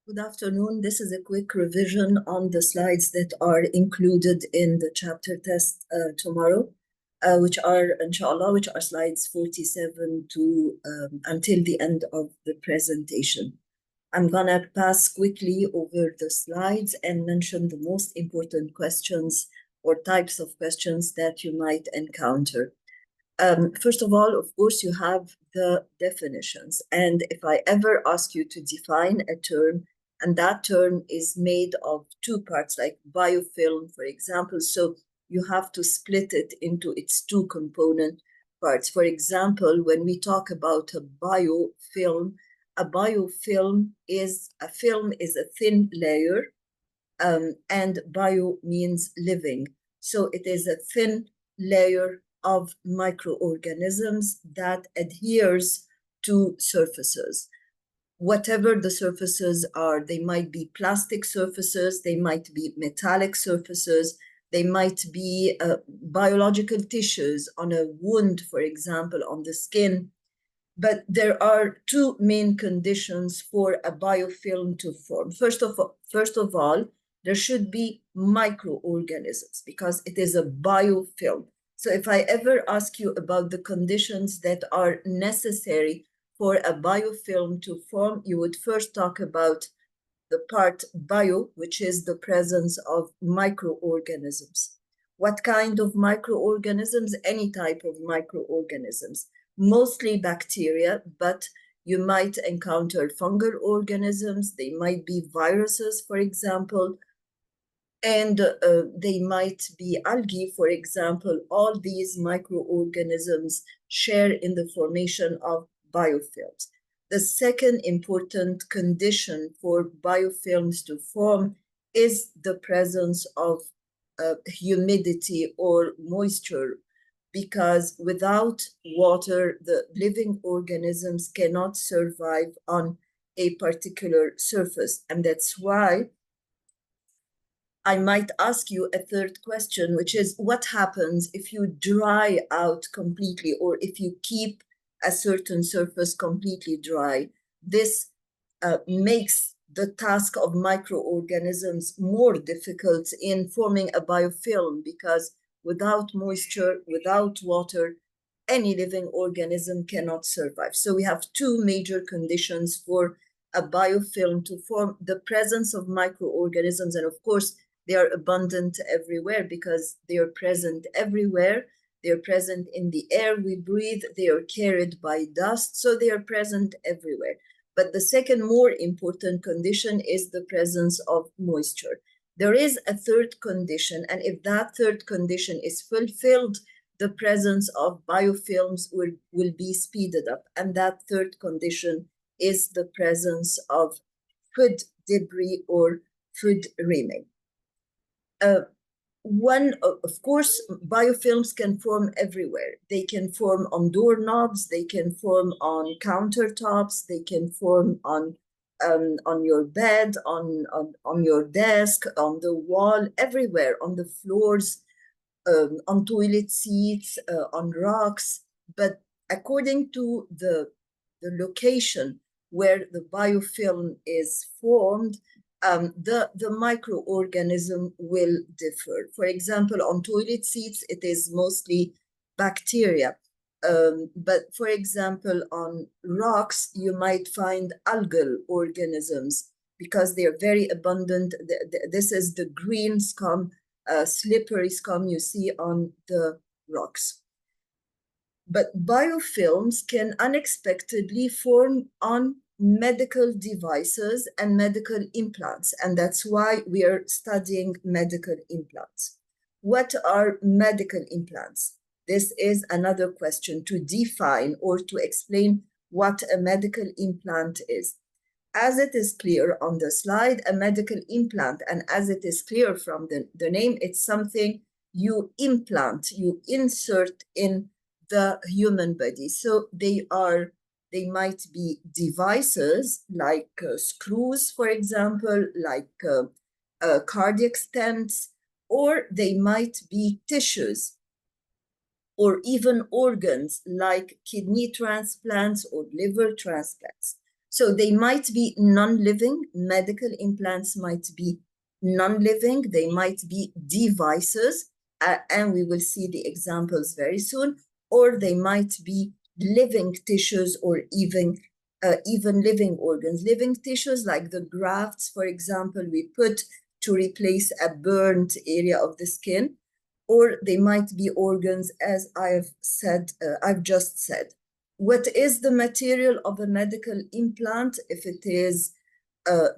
Good afternoon. This is a quick revision on the slides that are included in the chapter test tomorrow, which are, inshallah, which are slides 47 to until the end of the presentation. I'm gonna pass quickly over the slides and mention the most important questions or types of questions that you might encounter. First of all, of course, you have the definitions. And if I ever ask you to define a term, and that term is made of two parts, like biofilm, for example, so you have to split it into its two component parts. For example, when we talk about a biofilm is a thin layer, and bio means living. So it is a thin layer of microorganisms that adheres to surfaces. Whatever the surfaces are, they might be plastic surfaces, they might be metallic surfaces, they might be biological tissues on a wound, for example, on the skin. But there are two main conditions for a biofilm to form. First of all, there should be microorganisms because it is a biofilm. So if I ever ask you about the conditions that are necessary for a biofilm to form, you would first talk about the part bio, which is the presence of microorganisms. What kind of microorganisms? Any type of microorganisms, mostly bacteria, but you might encounter fungal organisms. They might be viruses, for example, and they might be algae, for example. All these microorganisms share in the formation of biofilms. The second important condition for biofilms to form is the presence of humidity or moisture, because without water, the living organisms cannot survive on a particular surface. And that's why I might ask you a third question, which is what happens if you dry out completely or if you keep a certain surface completely dry? This makes the task of microorganisms more difficult in forming a biofilm, because without moisture, without water, any living organism cannot survive. So we have two major conditions for a biofilm to form: the presence of microorganisms, and of course, they are abundant everywhere because they are present everywhere. They are present in the air we breathe. They are carried by dust. So they are present everywhere. But the second more important condition is the presence of moisture. There is a third condition, and if that third condition is fulfilled, the presence of biofilms will be speeded up. And that third condition is the presence of food debris or food remain. Of course, biofilms can form everywhere. They can form on doorknobs, they can form on countertops, they can form on your bed, on your desk, on the wall, everywhere, on the floors, on toilet seats, on rocks. But according to the location where the biofilm is formed, the microorganism will differ. For example, on toilet seats, it is mostly bacteria. But for example, on rocks, you might find algal organisms because they are very abundant. This is the green scum, slippery scum you see on the rocks. But biofilms can unexpectedly form on medical devices and medical implants, and that's why we are studying medical implants. What are medical implants? This is another question to define or to explain what a medical implant is. As it is clear on the slide, a medical implant, and as it is clear from the name, it's something you implant, you insert in the human body. So they might be devices like screws, for example, like cardiac stents, or they might be tissues or even organs like kidney transplants or liver transplants. So they might be non-living. Medical implants might be non-living. They might be devices, and we will see the examples very soon, or they might be living tissues or even living organs. Living tissues like the grafts, for example, we put to replace a burnt area of the skin, or they might be organs, as I've just said. What is the material of a medical implant? If it is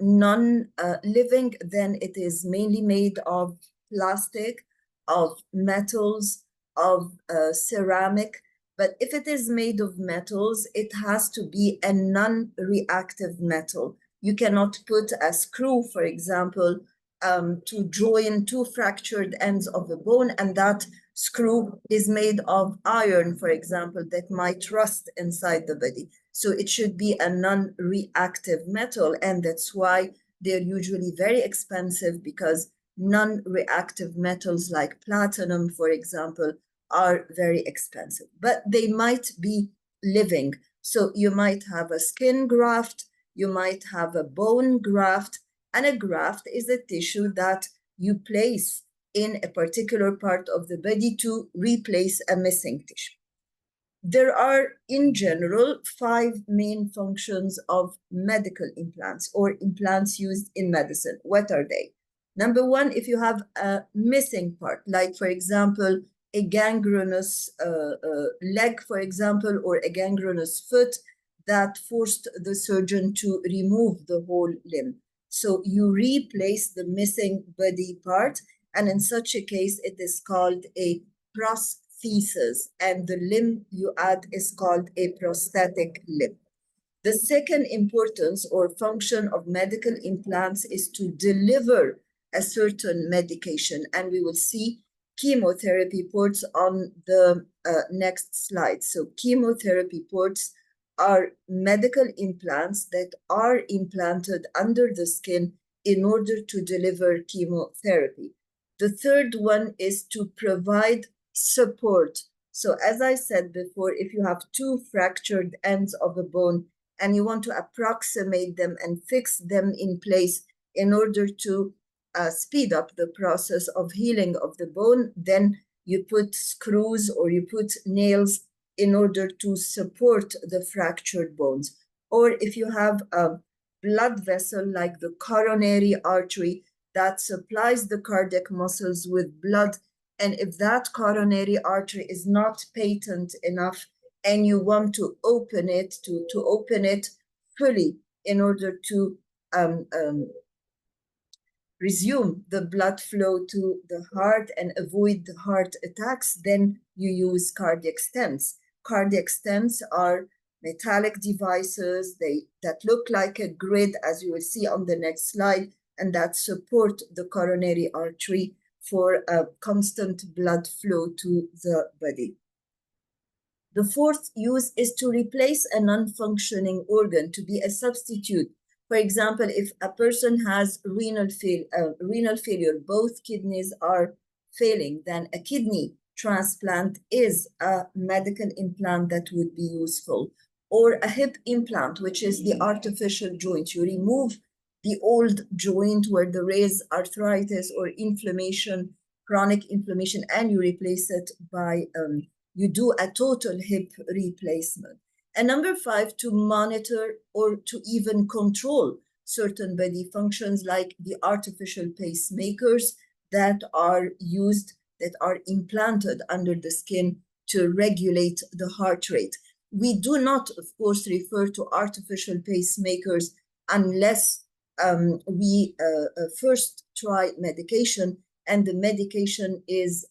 non-living, then it is mainly made of plastic, of metals, of ceramic. But if it is made of metals, it has to be a non-reactive metal. You cannot put a screw, for example, to join two fractured ends of a bone, and that screw is made of iron, for example, that might rust inside the body. So it should be a non-reactive metal, and that's why they're usually very expensive, because non-reactive metals like platinum, for example, are very expensive. But they might be living. So you might have a skin graft, you might have a bone graft, and a graft is a tissue that you place in a particular part of the body to replace a missing tissue. There are, in general, 5 main functions of medical implants or implants used in medicine. What are they? Number one, if you have a missing part, like, for example, a gangrenous leg, for example, or a gangrenous foot that forced the surgeon to remove the whole limb. So you replace the missing body part, and in such a case, it is called a prosthesis, and the limb you add is called a prosthetic limb. The second importance or function of medical implants is to deliver a certain medication, and we will see chemotherapy ports on the next slide. So chemotherapy ports are medical implants that are implanted under the skin in order to deliver chemotherapy. The third one is to provide support. So as I said before, if you have two fractured ends of a bone and you want to approximate them and fix them in place in order to speed up the process of healing of the bone, then you put screws or you put nails in order to support the fractured bones. Or if you have a blood vessel like the coronary artery that supplies the cardiac muscles with blood, and if that coronary artery is not patent enough and you want to open it, to open it fully in order to resume the blood flow to the heart and avoid the heart attacks, then you use cardiac stents. Cardiac stents are metallic devices that look like a grid, as you will see on the next slide, and that support the coronary artery for a constant blood flow to the body. The fourth use is to replace a non-functioning organ, to be a substitute. For example, if a person has renal failure, both kidneys are failing, then a kidney transplant is a medical implant that would be useful. Or a hip implant, which is the artificial joint. You remove the old joint where there is arthritis or inflammation, chronic inflammation, and you replace it by you do a total hip replacement. And number 5, to monitor or to even control certain body functions like the artificial pacemakers that are used, that are implanted under the skin to regulate the heart rate. We do not, of course, refer to artificial pacemakers unless we first try medication and the medication is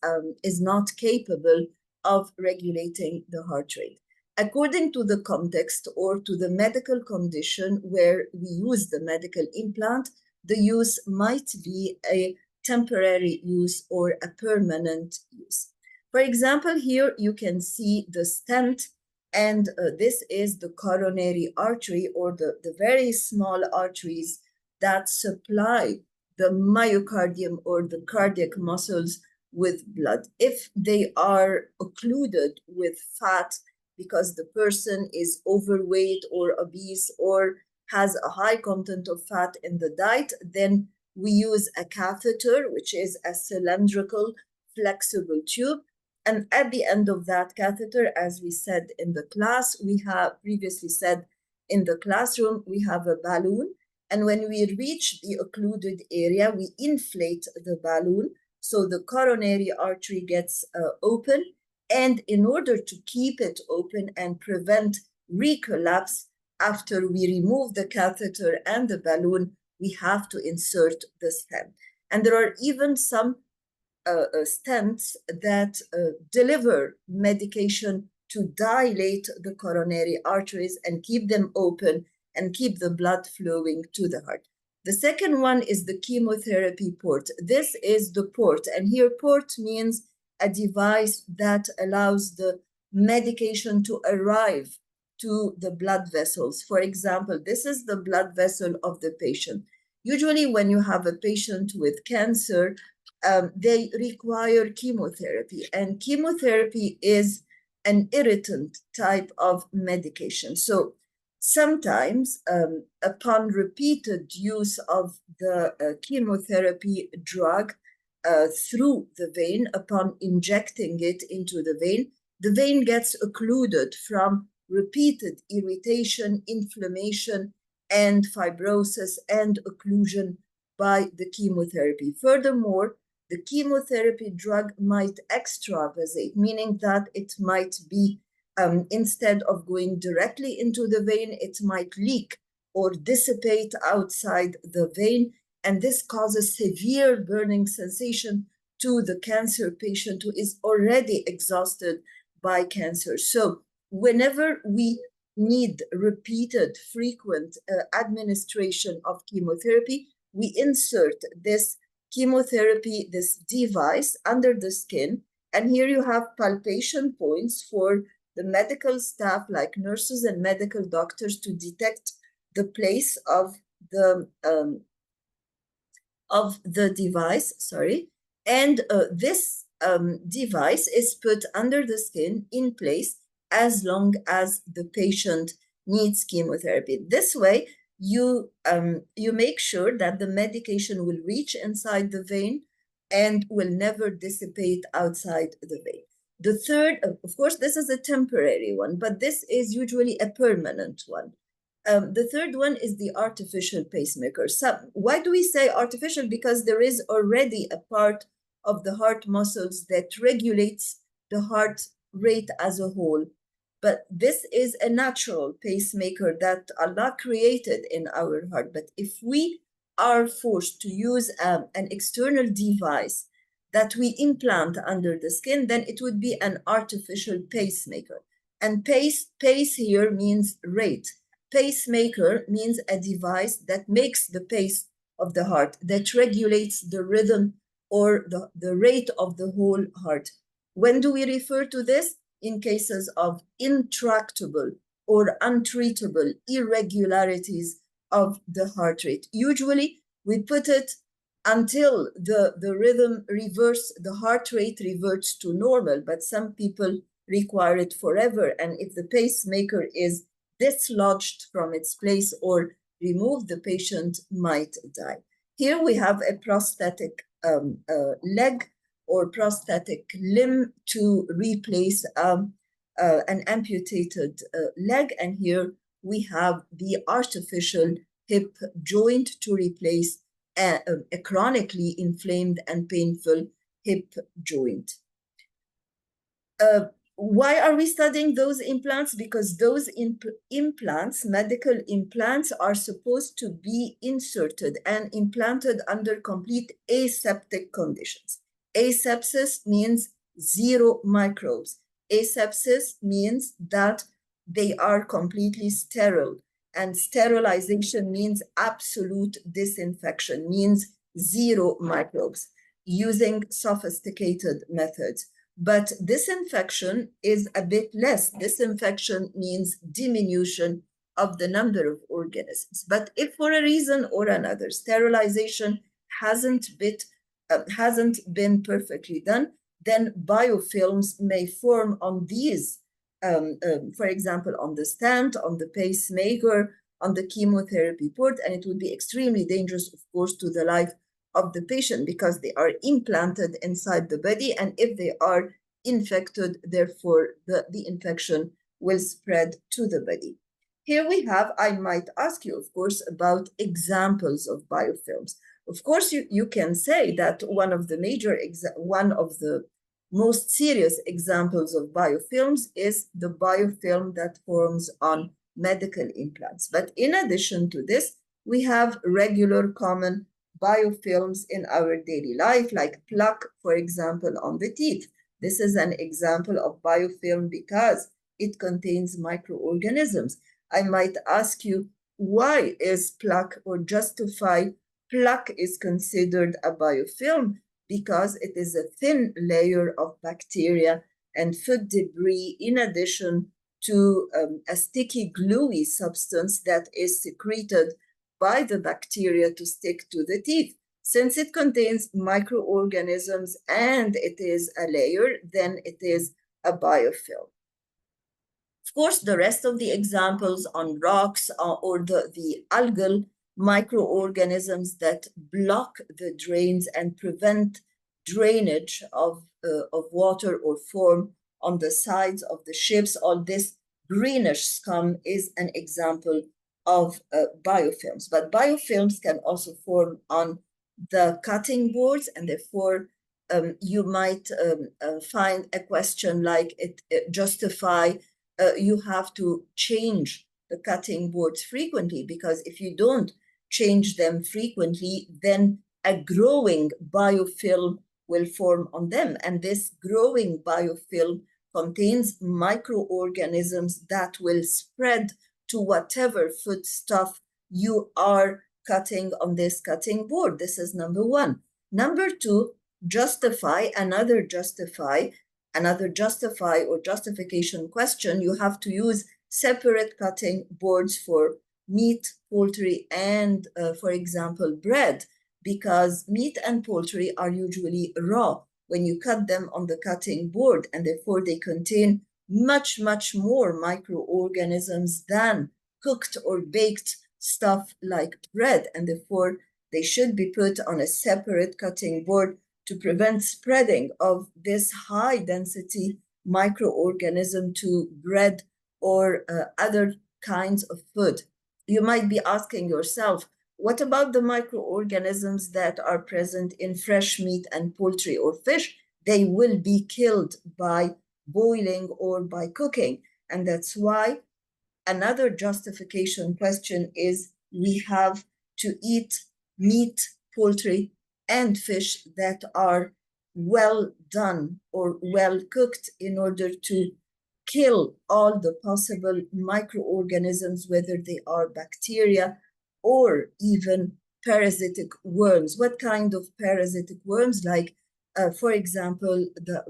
not capable of regulating the heart rate. According to the context or to the medical condition where we use the medical implant, the use might be a temporary use or a permanent use. For example, here you can see the stent, and this is the coronary artery, or the very small arteries that supply the myocardium or the cardiac muscles with blood. If they are occluded with fat because the person is overweight or obese, or has a high content of fat in the diet, then we use a catheter, which is a cylindrical, flexible tube. And at the end of that catheter, as we said in the class, we have previously said in the classroom, we have a balloon. And when we reach the occluded area, we inflate the balloon so the coronary artery gets open. And in order to keep it open and prevent recollapse, after we remove the catheter and the balloon, we have to insert the stent. And there are even some stents that deliver medication to dilate the coronary arteries and keep them open and keep the blood flowing to the heart. The second one is the chemotherapy port. This is the port, and here port means a device that allows the medication to arrive to the blood vessels. For example, this is the blood vessel of the patient. Usually when you have a patient with cancer, they require chemotherapy, and chemotherapy is an irritant type of medication. So sometimes upon repeated use of the chemotherapy drug through the vein, upon injecting it into the vein gets occluded from repeated irritation, inflammation, and fibrosis and occlusion by the chemotherapy. Furthermore, the chemotherapy drug might extravasate, meaning that it might be, instead of going directly into the vein, it might leak or dissipate outside the vein. And this causes severe burning sensation to the cancer patient who is already exhausted by cancer. So whenever we need repeated, frequent administration of chemotherapy, we insert this chemotherapy, this device under the skin. And here you have palpation points for the medical staff, like nurses and medical doctors, to detect the place of the device, and this device is put under the skin in place as long as the patient needs chemotherapy. This way, you make sure that the medication will reach inside the vein and will never dissipate outside the vein. The third, of course, this is a temporary one, but this is usually a permanent one. The third one is the artificial pacemaker. So why do we say artificial? Because there is already a part of the heart muscles that regulates the heart rate as a whole. But this is a natural pacemaker that Allah created in our heart. But if we are forced to use an external device that we implant under the skin, then it would be an artificial pacemaker. And pace here means rate. Pacemaker means a device that makes the pace of the heart, that regulates the rhythm or the rate of the whole heart. When do we refer to this? In cases of intractable or untreatable irregularities of the heart rate. Usually we put it until the rhythm the heart rate reverts to normal, but some people require it forever. And if the pacemaker is dislodged from its place or removed, the patient might die. Here we have a prosthetic leg or prosthetic limb to replace an amputated leg. And here we have the artificial hip joint to replace a chronically inflamed and painful hip joint. Why are we studying those implants? Because those implants, medical implants, are supposed to be inserted and implanted under complete aseptic conditions. Asepsis means 0 microbes. Asepsis means that they are completely sterile, and sterilization means absolute disinfection, means 0 microbes, using sophisticated methods. But disinfection is a bit less. Disinfection means diminution of the number of organisms. But if for a reason or another sterilization hasn't been perfectly done, then biofilms may form on these, for example, on the stent, on the pacemaker, on the chemotherapy port, and it would be extremely dangerous, of course, to the life of the patient because they are implanted inside the body, and if they are infected, therefore the infection will spread to the body. Here we have, I might ask you, of course, about examples of biofilms. Of course, you can say that one of the most serious examples of biofilms is the biofilm that forms on medical implants. But in addition to this, we have regular common biofilms in our daily life, like plaque, for example, on the teeth. This is an example of biofilm because it contains microorganisms. I might ask you, why is plaque, or justify plaque is considered a biofilm? Because it is a thin layer of bacteria and food debris in addition to a sticky gluey substance that is secreted by the bacteria to stick to the teeth. Since it contains microorganisms and it is a layer, then it is a biofilm. Of course, the rest of the examples on rocks or the algal microorganisms that block the drains and prevent drainage of water or form on the sides of the ships, all this greenish scum is an example of biofilms. But biofilms can also form on the cutting boards, and therefore you might find a question like justify you have to change the cutting boards frequently, because if you don't change them frequently, then a growing biofilm will form on them. And this growing biofilm contains microorganisms that will spread to whatever foodstuff you are cutting on this cutting board. This is number one. Number two, another or justification question, you have to use separate cutting boards for meat, poultry, and, for example, bread, because meat and poultry are usually raw when you cut them on the cutting board, and therefore they contain much, much more microorganisms than cooked or baked stuff like bread, and therefore they should be put on a separate cutting board to prevent spreading of this high density microorganism to bread or other kinds of food. You might be asking yourself, what about the microorganisms that are present in fresh meat and poultry or fish? They will be killed by boiling or by cooking. And that's why another justification question is we have to eat meat, poultry, and fish that are well done or well cooked in order to kill all the possible microorganisms, whether they are bacteria or even parasitic worms. What kind of parasitic worms? Like, for example,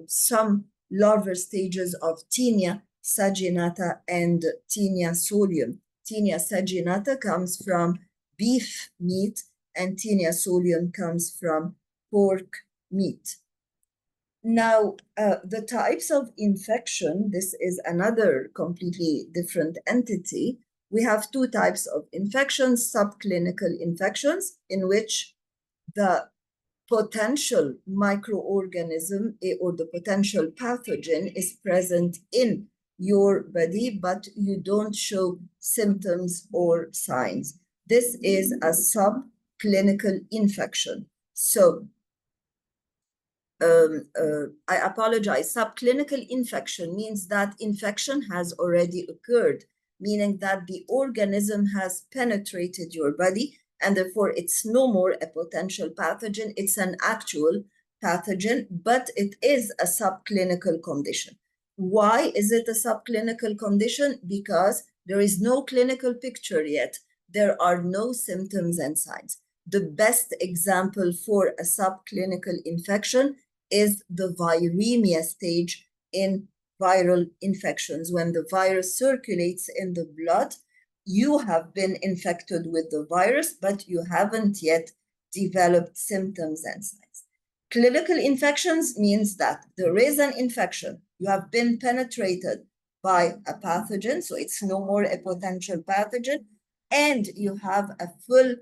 some larval stages of Taenia saginata and Taenia solium. Taenia saginata comes from beef meat, and Taenia solium comes from pork meat. Now, the types of infection, this is another completely different entity. We have two types of infections: subclinical infections, in which the potential microorganism or the potential pathogen is present in your body, but you don't show symptoms or signs. This is a subclinical infection. So I apologize. Subclinical infection means that infection has already occurred, meaning that the organism has penetrated your body, and therefore it's no more a potential pathogen. It's an actual pathogen, but it is a subclinical condition. Why is it a subclinical condition? Because there is no clinical picture yet. There are no symptoms and signs. The best example for a subclinical infection is the viremia stage in viral infections. When the virus circulates in the blood, you have been infected with the virus, but you haven't yet developed symptoms and signs. Clinical infections means that there is an infection. You have been penetrated by a pathogen, so it's no more a potential pathogen, and you have a full,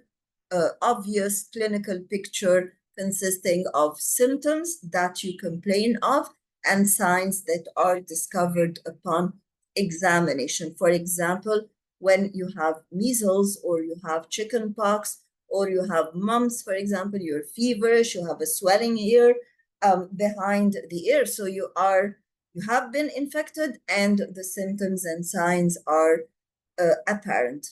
obvious clinical picture consisting of symptoms that you complain of and signs that are discovered upon examination. For example, when you have measles or you have chickenpox or you have mumps, for example, you're feverish, you have a swelling here behind the ear. So you have been infected and the symptoms and signs are apparent.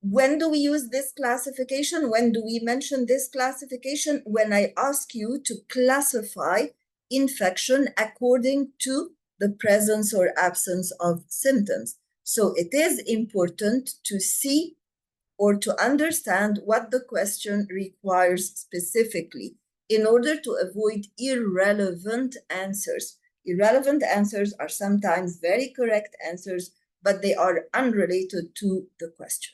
When do we use this classification? When do we mention this classification? When I ask you to classify infection according to the presence or absence of symptoms. So it is important to see or to understand what the question requires specifically in order to avoid irrelevant answers. Irrelevant answers are sometimes very correct answers, but they are unrelated to the question.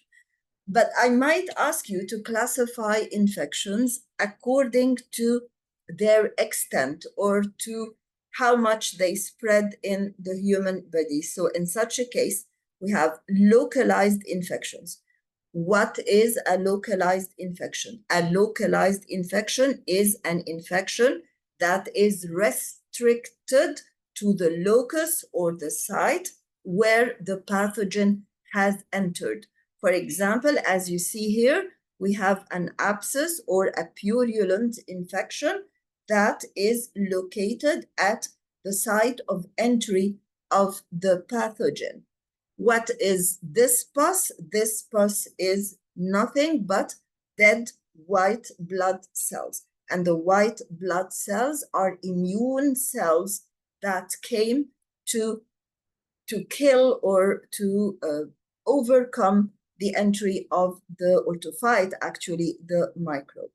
But I might ask you to classify infections according to their extent or to how much they spread in the human body. So in such a case, we have localized infections. What is a localized infection? A localized infection is an infection that is restricted to the locus or the site where the pathogen has entered. For example, as you see here, we have an abscess or a purulent infection that is located at the site of entry of the pathogen. What is this pus? This pus is nothing but dead white blood cells. And the white blood cells are immune cells that came to kill or to overcome the entry of or to fight actually the microbe.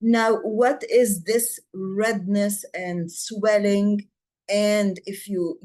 Now, what is this redness and swelling? And if you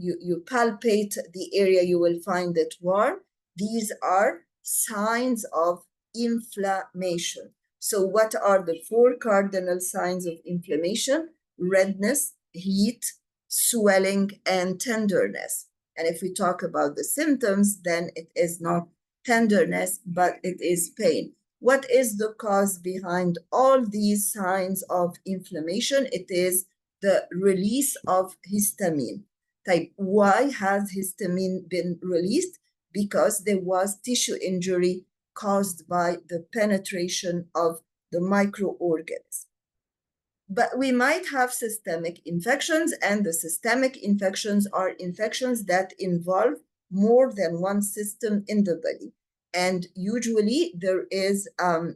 palpate the area, you will find it warm. These are signs of inflammation. So what are the 4 cardinal signs of inflammation? Redness, heat, swelling, and tenderness. And if we talk about the symptoms, then it is not tenderness, but it is pain. What is the cause behind all these signs of inflammation? It is the release of histamine. Type, why has histamine been released? Because there was tissue injury caused by the penetration of the microorganism. But we might have systemic infections, and the systemic infections are infections that involve more than one system in the body. And usually there is a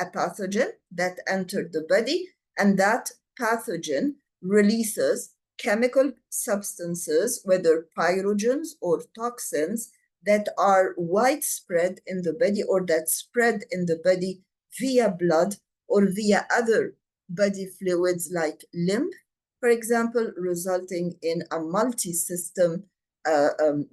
pathogen that entered the body, and that pathogen releases chemical substances, whether pyrogens or toxins, that are widespread in the body or that spread in the body via blood or via other body fluids like lymph, for example, resulting in a multi-system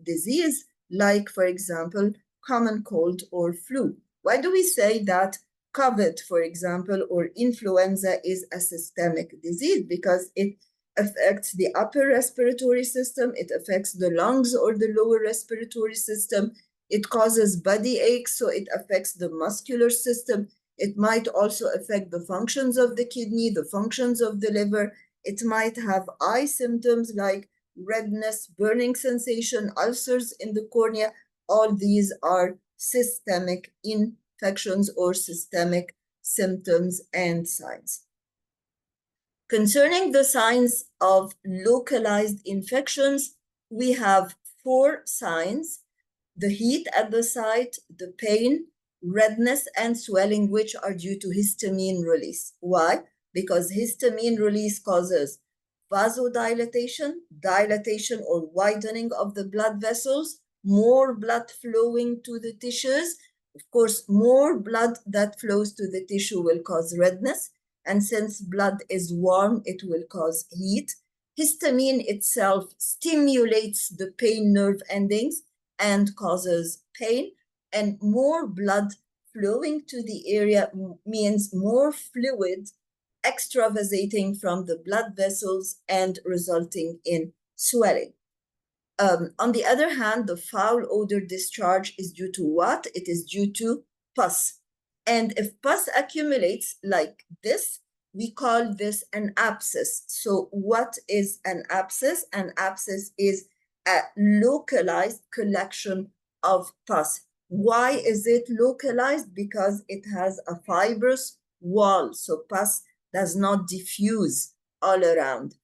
disease, like, for example, common cold or flu. Why do we say that COVID, for example, or influenza is a systemic disease? Because it affects the upper respiratory system, it affects the lungs or the lower respiratory system, it causes body aches, so it affects the muscular system. It might also affect the functions of the kidney, the functions of the liver. It might have eye symptoms like redness, burning sensation, ulcers in the cornea. All these are systemic infections or systemic symptoms and signs. Concerning the signs of localized infections, we have 4 signs: the heat at the site, the pain, redness, and swelling, which are due to histamine release. Why? Because histamine release causes vasodilatation, dilatation or widening of the blood vessels, more blood flowing to the tissues. Of course, more blood that flows to the tissue will cause redness. And since blood is warm, it will cause heat. Histamine itself stimulates the pain nerve endings and causes pain. And more blood flowing to the area means more fluid extravasating from the blood vessels and resulting in swelling. On the other hand, the foul odor discharge is due to what? It is due to pus. And if pus accumulates like this, we call this an abscess. So what is an abscess? An abscess is a localized collection of pus. Why is it localized? Because it has a fibrous wall, so pus does not diffuse all around.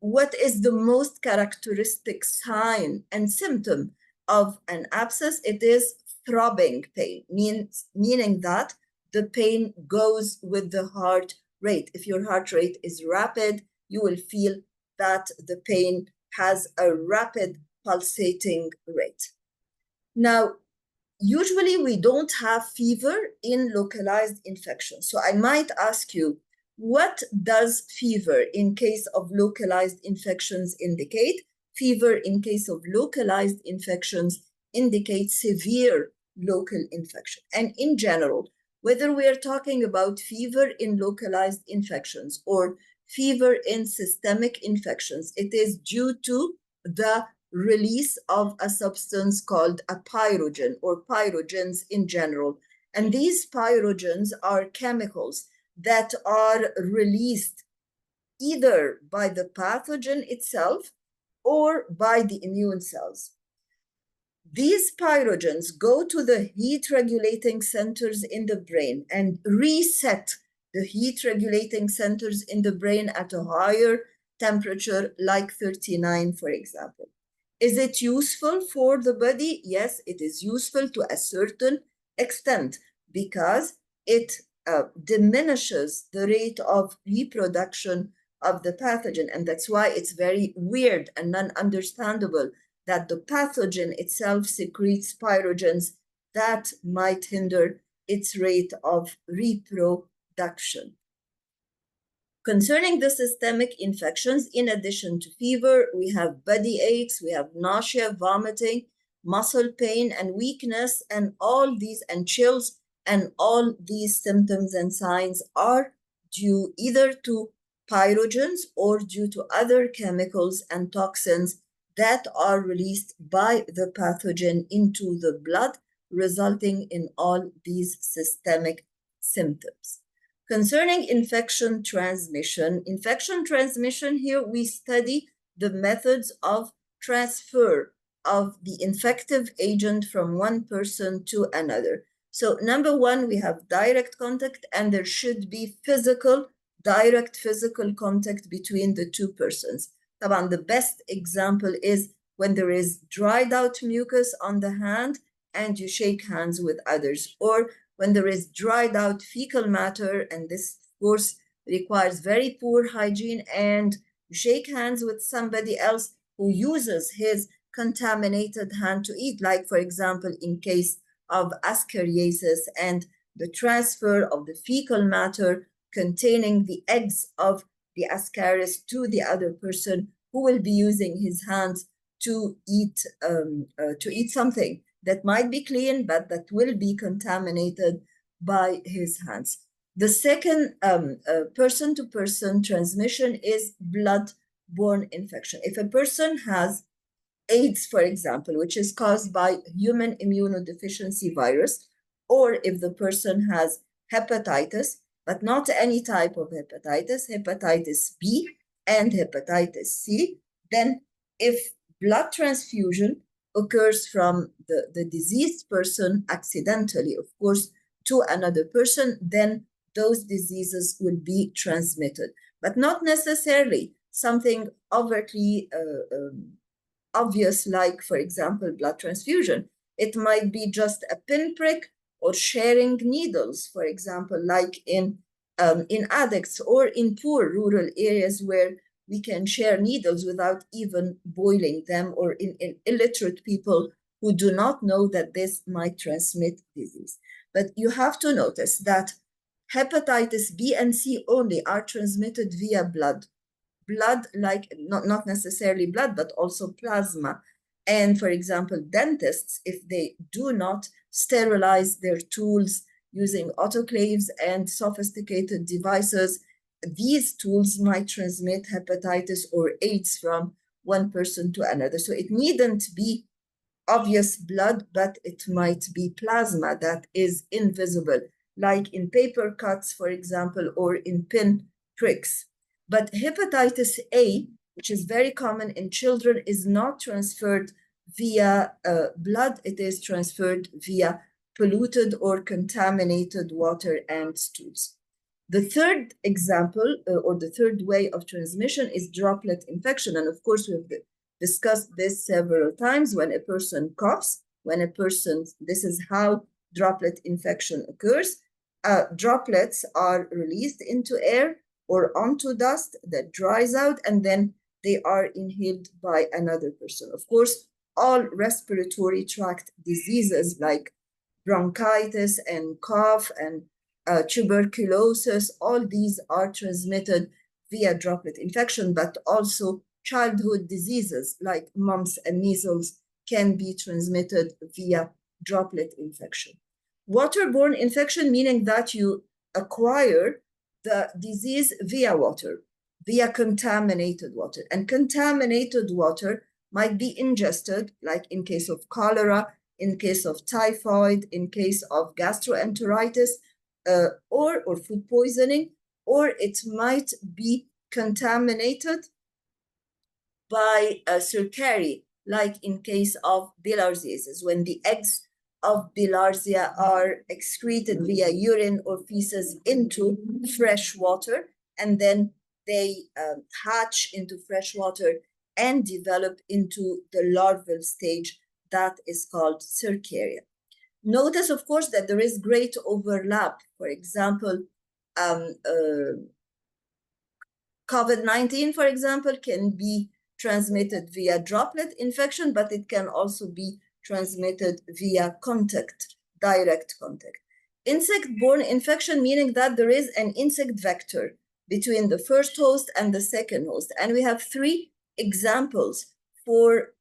What is the most characteristic sign and symptom of an abscess? It is throbbing pain, meaning that the pain goes with the heart rate. If your heart rate is rapid, you will feel that the pain has a rapid pulsating rate. Now, usually we don't have fever in localized infection. So I might ask you, what does fever in case of localized infections indicate? Fever in case of localized infections indicates severe local infection. And in general, whether we are talking about fever in localized infections or fever in systemic infections, it is due to the release of a substance called a pyrogen or pyrogens in general. And these pyrogens are chemicals that are released either by the pathogen itself or by the immune cells. These pyrogens go to the heat regulating centers in the brain and reset the heat regulating centers in the brain at a higher temperature, like 39, for example. Is it useful for the body? Yes, it is useful to a certain extent because it diminishes the rate of reproduction of the pathogen. And that's why it's very weird and non-understandable that the pathogen itself secretes pyrogens that might hinder its rate of reproduction. Concerning the systemic infections, in addition to fever, we have body aches, we have nausea, vomiting, muscle pain, and weakness, and all these, and chills, and all these symptoms and signs are due either to pyrogens or due to other chemicals and toxins that are released by the pathogen into the blood, resulting in all these systemic symptoms. Concerning infection transmission here we study the methods of transfer of the infective agent from one person to another. So number one, we have direct contact, and there should be direct physical contact between the two persons. The best example is when there is dried out mucus on the hand and you shake hands with others, or when there is dried out fecal matter, and this, of course, requires very poor hygiene, and you shake hands with somebody else who uses his contaminated hand to eat, like, for example, in case of ascariasis and the transfer of the fecal matter containing the eggs of the ascaris to the other person who will be using his hands to eat something that might be clean, but that will be contaminated by his hands. The second person-to-person transmission is blood-borne infection. If a person has AIDS, for example, which is caused by human immunodeficiency virus, or if the person has hepatitis, but not any type of hepatitis, hepatitis B and hepatitis C, then if blood transfusion occurs from the diseased person accidentally, of course, to another person, then those diseases will be transmitted, but not necessarily something overtly obvious, like, for example, blood transfusion. It might be just a pinprick or sharing needles, for example, like in addicts or in poor rural areas where we can share needles without even boiling them, or in illiterate people who do not know that this might transmit disease. But you have to notice that hepatitis B and C only are transmitted via blood, like not necessarily blood, but also plasma. And for example, dentists, if they do not sterilize their tools using autoclaves and sophisticated devices, these tools might transmit hepatitis or AIDS from one person to another. So it needn't be obvious blood, but it might be plasma that is invisible, like in paper cuts, for example, or in pin pricks. But hepatitis A, which is very common in children, is not transferred via blood. It is transferred via polluted or contaminated water and stools. The third example or the third way of transmission is droplet infection. And of course, we've discussed this several times. When a person coughs, this is how droplet infection occurs. Droplets are released into air or onto dust that dries out, and then they are inhaled by another person. Of course, all respiratory tract diseases like bronchitis and cough and tuberculosis, all these are transmitted via droplet infection, but also childhood diseases like mumps and measles can be transmitted via droplet infection. Waterborne infection, meaning that you acquire the disease via water, via contaminated water. And contaminated water might be ingested, like in case of cholera, in case of typhoid, in case of gastroenteritis, or food poisoning, or it might be contaminated by cercari, like in case of bilharziasis, when the eggs of bilharzia are excreted via urine or feces into fresh water, and then they hatch into fresh water and develop into the larval stage that is called cercaria. Notice, of course, that there is great overlap. For example, COVID-19, for example, can be transmitted via droplet infection, but it can also be transmitted via contact, direct contact. Insect-borne infection, meaning that there is an insect vector between the first host and the second host. And we have three examples for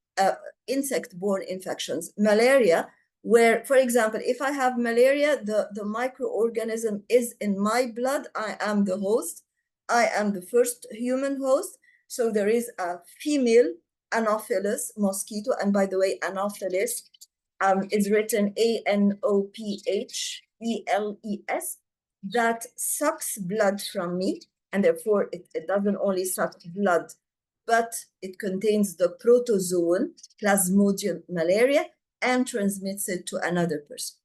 insect-borne infections. Malaria, where, for example, if I have malaria, the microorganism is in my blood, I am the host, I am the first human host. So there is a female Anopheles mosquito, and by the way, Anopheles is written Anopheles, that sucks blood from me, and therefore it doesn't only suck blood, but it contains the protozoan Plasmodium malaria and transmits it to another person.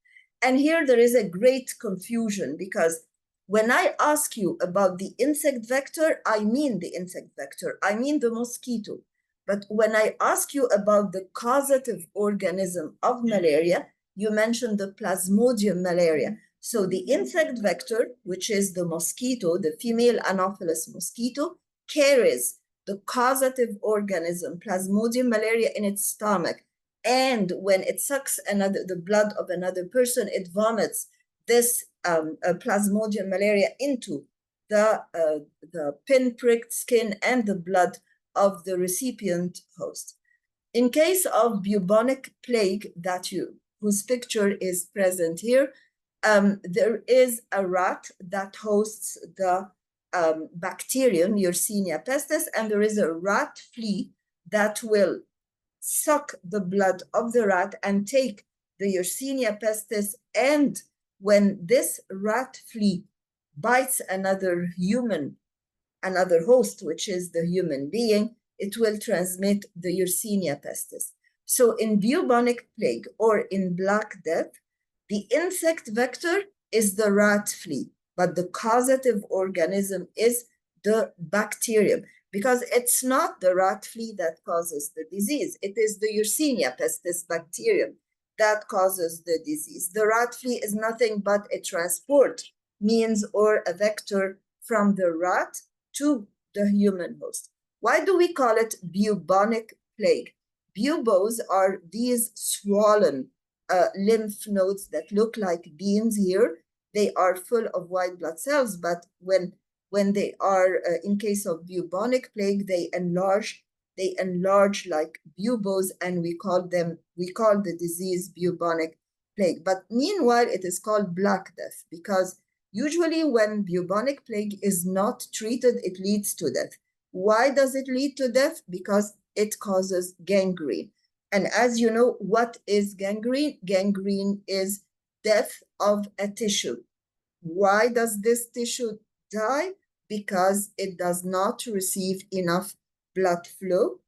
And here there is a great confusion, because when I ask you about the insect vector, I mean the insect vector, I mean the mosquito. But when I ask you about the causative organism of malaria, you mentioned the Plasmodium malaria. So the insect vector, which is the mosquito, the female Anopheles mosquito, carries the causative organism, Plasmodium malaria, in its stomach. And when it sucks the blood of another person, it vomits this Plasmodium malaria into the pinpricked skin and the blood of the recipient host. In case of bubonic plague, whose picture is present here, there is a rat that hosts the bacterium Yersinia pestis, and there is a rat flea that will suck the blood of the rat and take the Yersinia pestis, and when this rat flea bites another host, which is the human being, it will transmit the Yersinia pestis. So in bubonic plague or in Black Death, the insect vector is the rat flea, but the causative organism is the bacterium, because it's not the rat flea that causes the disease. It is the Yersinia pestis bacterium that causes the disease. The rat flea is nothing but a transport means or a vector from the rat to the human host. Why do we call it bubonic plague? Buboes are these swollen lymph nodes that look like beans here. They are full of white blood cells, but when they are, in case of bubonic plague, they enlarge like buboes, and we call the disease bubonic plague. But meanwhile, it is called Black Death, because usually when bubonic plague is not treated, it leads to death. Why does it lead to death? Because it causes gangrene. And as you know, what is gangrene? Gangrene is death of a tissue. Why does this tissue die? Because it does not receive enough blood flow,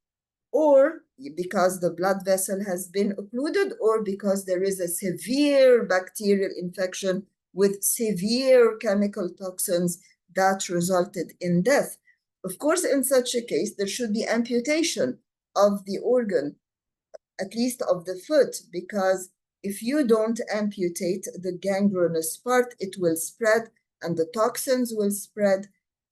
or because the blood vessel has been occluded, or because there is a severe bacterial infection with severe chemical toxins that resulted in death. Of course, in such a case, there should be amputation of the organ, at least of the foot, because if you don't amputate the gangrenous part, it will spread and the toxins will spread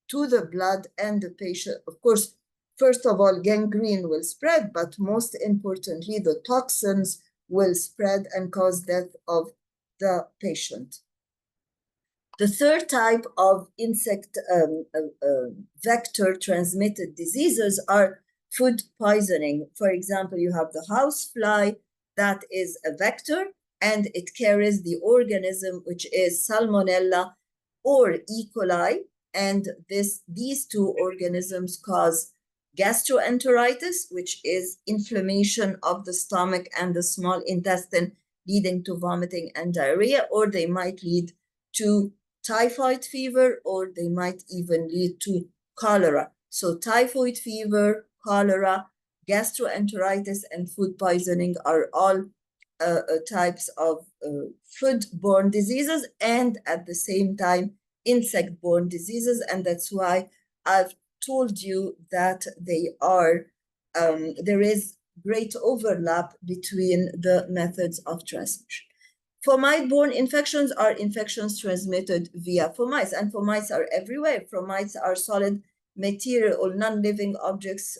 to the blood and the patient. Of course, first of all, gangrene will spread, but most importantly, the toxins will spread and cause death of the patient. The third type of insect vector transmitted diseases are food poisoning. For example, you have the housefly that is a vector and it carries the organism which is Salmonella or E. coli, and these two organisms cause gastroenteritis, which is inflammation of the stomach and the small intestine leading to vomiting and diarrhea, or they might lead to typhoid fever, or they might even lead to cholera. So typhoid fever, cholera, gastroenteritis, and food poisoning are all types of food-borne diseases, and at the same time, insect-borne diseases. And that's why I've told you that they are, there is great overlap between the methods of transmission. Fomite-borne infections are infections transmitted via fomites, and fomites are everywhere. Fomites are solid material or non-living objects,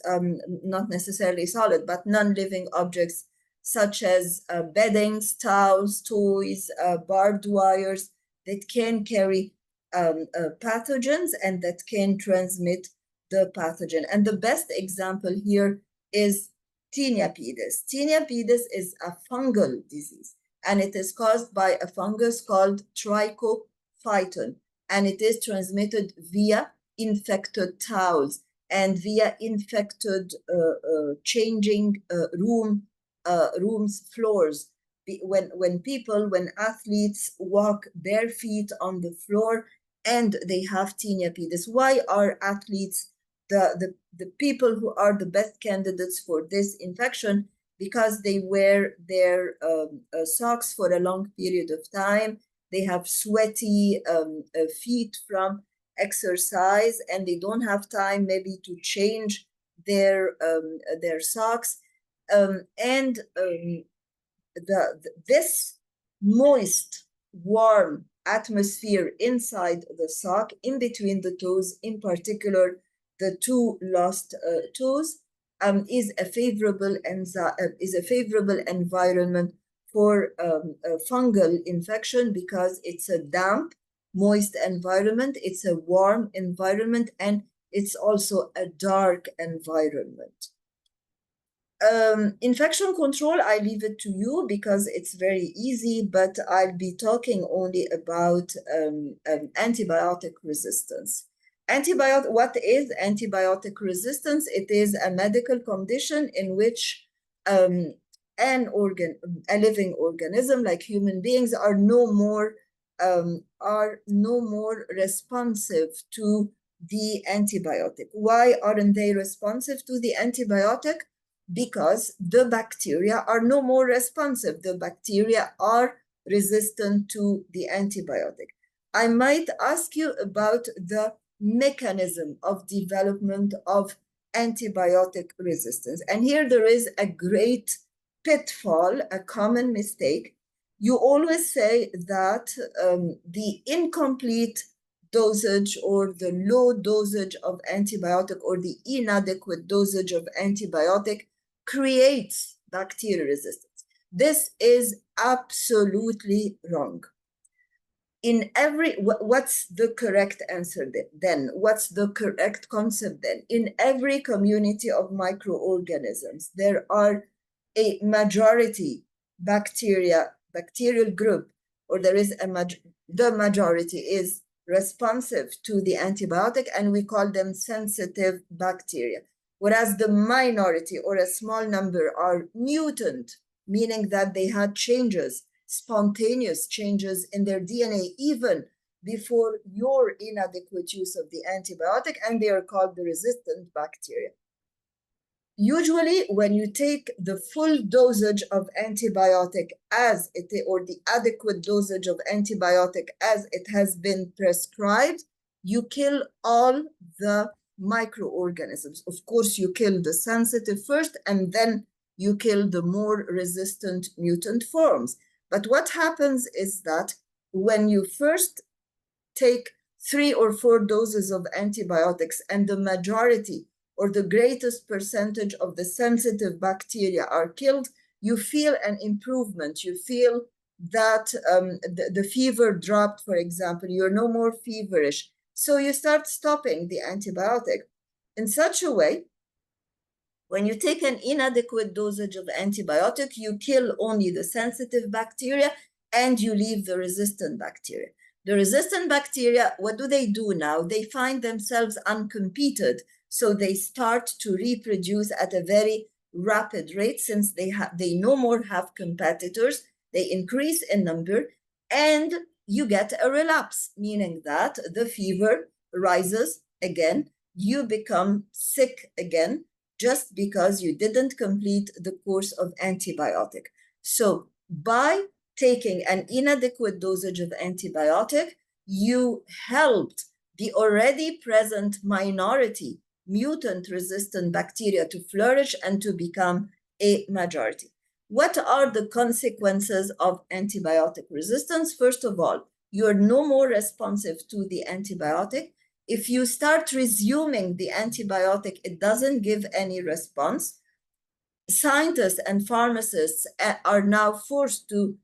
not necessarily solid, but non-living objects such as beddings, towels, toys, barbed wires that can carry pathogens and that can transmit the pathogen. And the best example here is Tinea pedis. Tinea pedis is a fungal disease, and it is caused by a fungus called trichophyton, and it is transmitted via infected towels and via infected changing rooms floors. When athletes walk bare feet on the floor and they have Tinea pedis. Why are athletes the people who are the best candidates for this infection? Because they wear their socks for a long period of time. They have sweaty feet from exercise, and they don't have time maybe to change their socks. This moist, warm atmosphere inside the sock, in between the toes, in particular the two lost toes, is a favorable environment for a fungal infection, because it's a damp, moist environment, it's a warm environment, and it's also a dark environment. Infection control, I leave it to you because it's very easy, but I'll be talking only about antibiotic resistance. What is antibiotic resistance? It is a medical condition in which a living organism like human beings are no more responsive to the antibiotic. Why aren't they responsive to the antibiotic? Because the bacteria are no more responsive. The bacteria are resistant to the antibiotic. I might ask you about the mechanism of development of antibiotic resistance. And here there is a great pitfall, a common mistake. You always say that the incomplete dosage or the low dosage of antibiotic or the inadequate dosage of antibiotic creates bacterial resistance. This is absolutely wrong. What's the correct answer then? What's the correct concept then? In every community of microorganisms, there are a majority bacterial group, or there is the majority is responsive to the antibiotic, and we call them sensitive bacteria. whereas the minority or a small number are mutant, meaning that they had changes, spontaneous changes in their DNA even before your inadequate use of the antibiotic, and they are called the resistant bacteria. Usually, when you take the full dosage of antibiotic as it, or the adequate dosage of antibiotic as it has been prescribed, you kill all the microorganisms. Of course, you kill the sensitive first, and then you kill the more resistant mutant forms. But what happens is that when you first take 3 or 4 doses of antibiotics and the majority or the greatest percentage of the sensitive bacteria are killed, you feel an improvement. You feel that the fever dropped, for example. You're no more feverish. So you start stopping the antibiotic. In such a way, when you take an inadequate dosage of antibiotic, you kill only the sensitive bacteria and you leave the resistant bacteria. The resistant bacteria, what do they do now? They find themselves uncompeted. So they start to reproduce at a very rapid rate since they no more have competitors. They increase in number and you get a relapse, meaning that the fever rises again. You become sick again just because you didn't complete the course of antibiotic. So by taking an inadequate dosage of antibiotic, you helped the already present minority mutant-resistant bacteria to flourish and to become a majority. What are the consequences of antibiotic resistance? First of all, you're no more responsive to the antibiotic. If you start resuming the antibiotic, it doesn't give any response. Scientists and pharmacists are now forced to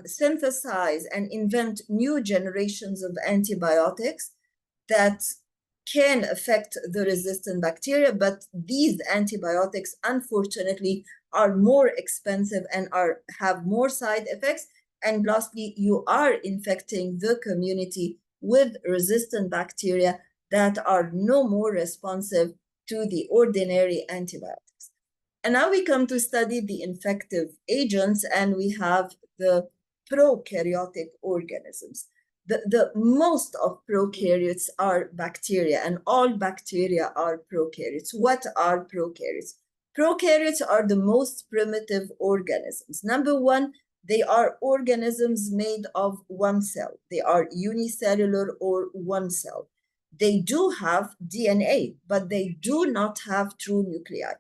synthesize and invent new generations of antibiotics that can affect the resistant bacteria, but these antibiotics, unfortunately, are more expensive and have more side effects. And lastly, you are infecting the community with resistant bacteria that are no more responsive to the ordinary antibiotics. And now we come to study the infective agents, and we have the prokaryotic organisms. The most of prokaryotes are bacteria, and all bacteria are prokaryotes. What are prokaryotes? Prokaryotes are the most primitive organisms. Number one, they are organisms made of one cell. They are unicellular or one cell. They do have DNA, but they do not have true nuclei.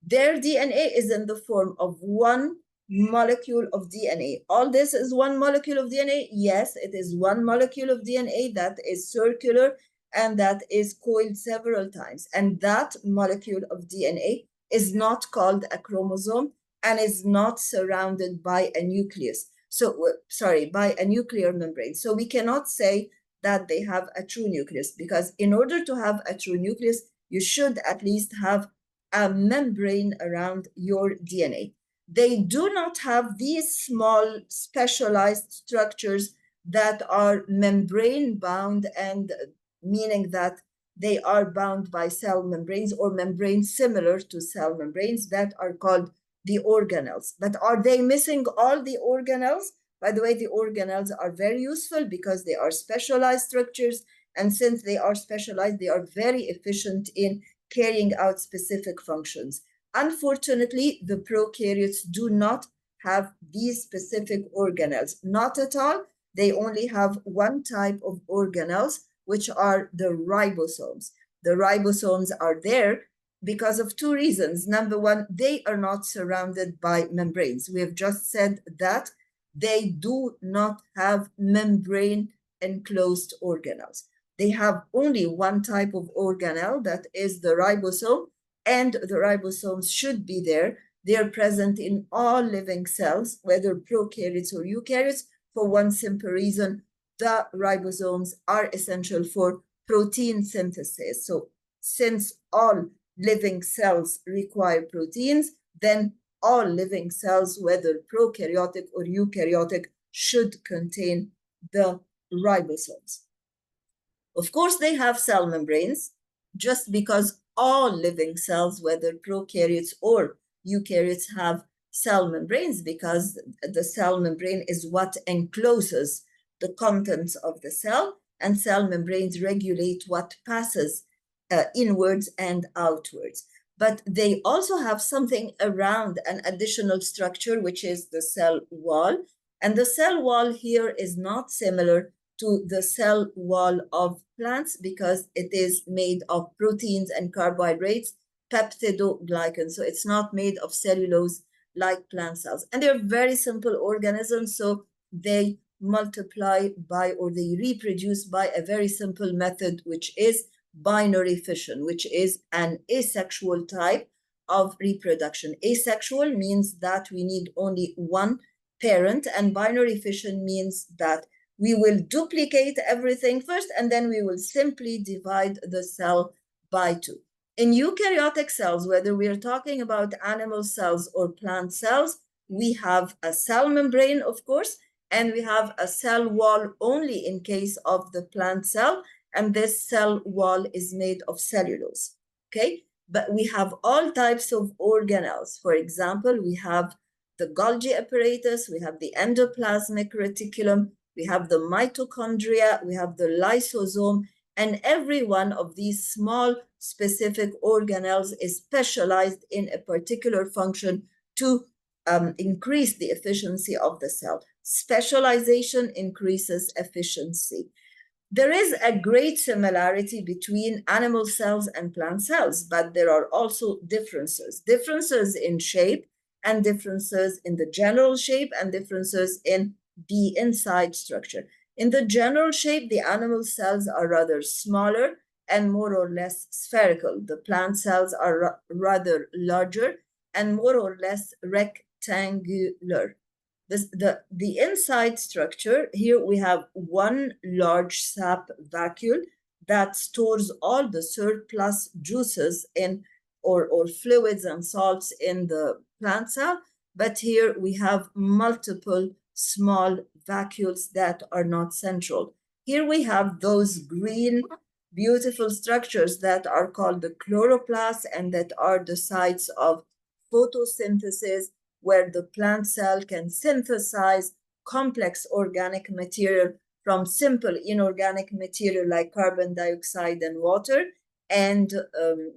Their DNA is in the form of one molecule of DNA. All this is one molecule of DNA? Yes, it is one molecule of DNA that is circular and that is coiled several times. And that molecule of DNA is not called a chromosome and is not surrounded by a nucleus. So, by a nuclear membrane. So we cannot say that they have a true nucleus, because in order to have a true nucleus, you should at least have a membrane around your DNA. They do not have these small specialized structures that are membrane bound, and meaning that they are bound by cell membranes or membranes similar to cell membranes that are called the organelles. But are they missing all the organelles? By the way, the organelles are very useful because they are specialized structures. And since they are specialized, they are very efficient in carrying out specific functions. Unfortunately, the prokaryotes do not have these specific organelles. Not at all. They only have one type of organelles, which are the ribosomes. The ribosomes are there because of two reasons. Number one, they are not surrounded by membranes. We have just said that they do not have membrane enclosed organelles. They have only one type of organelle, that is the ribosome, and the ribosomes should be there. They are present in all living cells, whether prokaryotes or eukaryotes, for one simple reason: the ribosomes are essential for protein synthesis. So since all living cells require proteins, then all living cells, whether prokaryotic or eukaryotic, should contain the ribosomes. Of course, they have cell membranes, just because all living cells, whether prokaryotes or eukaryotes, have cell membranes, because the cell membrane is what encloses the contents of the cell, and cell membranes regulate what passes inwards and outwards. But they also have something around, an additional structure, which is the cell wall. And the cell wall here is not similar to the cell wall of plants because it is made of proteins and carbohydrates, peptidoglycan. So it's not made of cellulose like plant cells. And they're very simple organisms, so they multiply by, or they reproduce by, a very simple method, which is binary fission, which is an asexual type of reproduction. Asexual means that we need only one parent, and binary fission means that we will duplicate everything first, and then we will simply divide the cell by 2. In eukaryotic cells, whether we are talking about animal cells or plant cells, we have a cell membrane, of course, and we have a cell wall only in case of the plant cell, and this cell wall is made of cellulose, okay? But we have all types of organelles. For example, we have the Golgi apparatus, we have the endoplasmic reticulum, we have the mitochondria, we have the lysosome, and every one of these small specific organelles is specialized in a particular function to increase the efficiency of the cell. Specialization increases efficiency. There is a great similarity between animal cells and plant cells, but there are also differences. Differences in shape, and differences in the general shape, and differences in the inside structure. In the general shape, the animal cells are rather smaller and more or less spherical. The plant cells are rather larger and more or less rectangular. The inside structure, here we have one large sap vacuole that stores all the surplus juices in, or fluids and salts in the plant cell. But here we have multiple small vacuoles that are not central. Here we have those green, beautiful structures that are called the chloroplasts, and that are the sites of photosynthesis, where the plant cell can synthesize complex organic material from simple inorganic material like carbon dioxide and water. And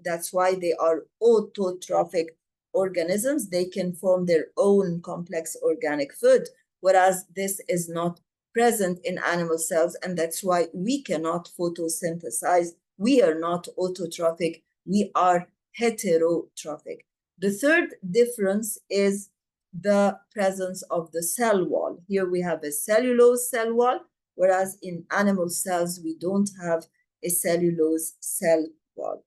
that's why they are autotrophic organisms. They can form their own complex organic food, whereas this is not present in animal cells, and that's why we cannot photosynthesize. We are not autotrophic, we are heterotrophic. The third difference is the presence of the cell wall. Here we have a cellulose cell wall, whereas in animal cells, we don't have a cellulose cell wall.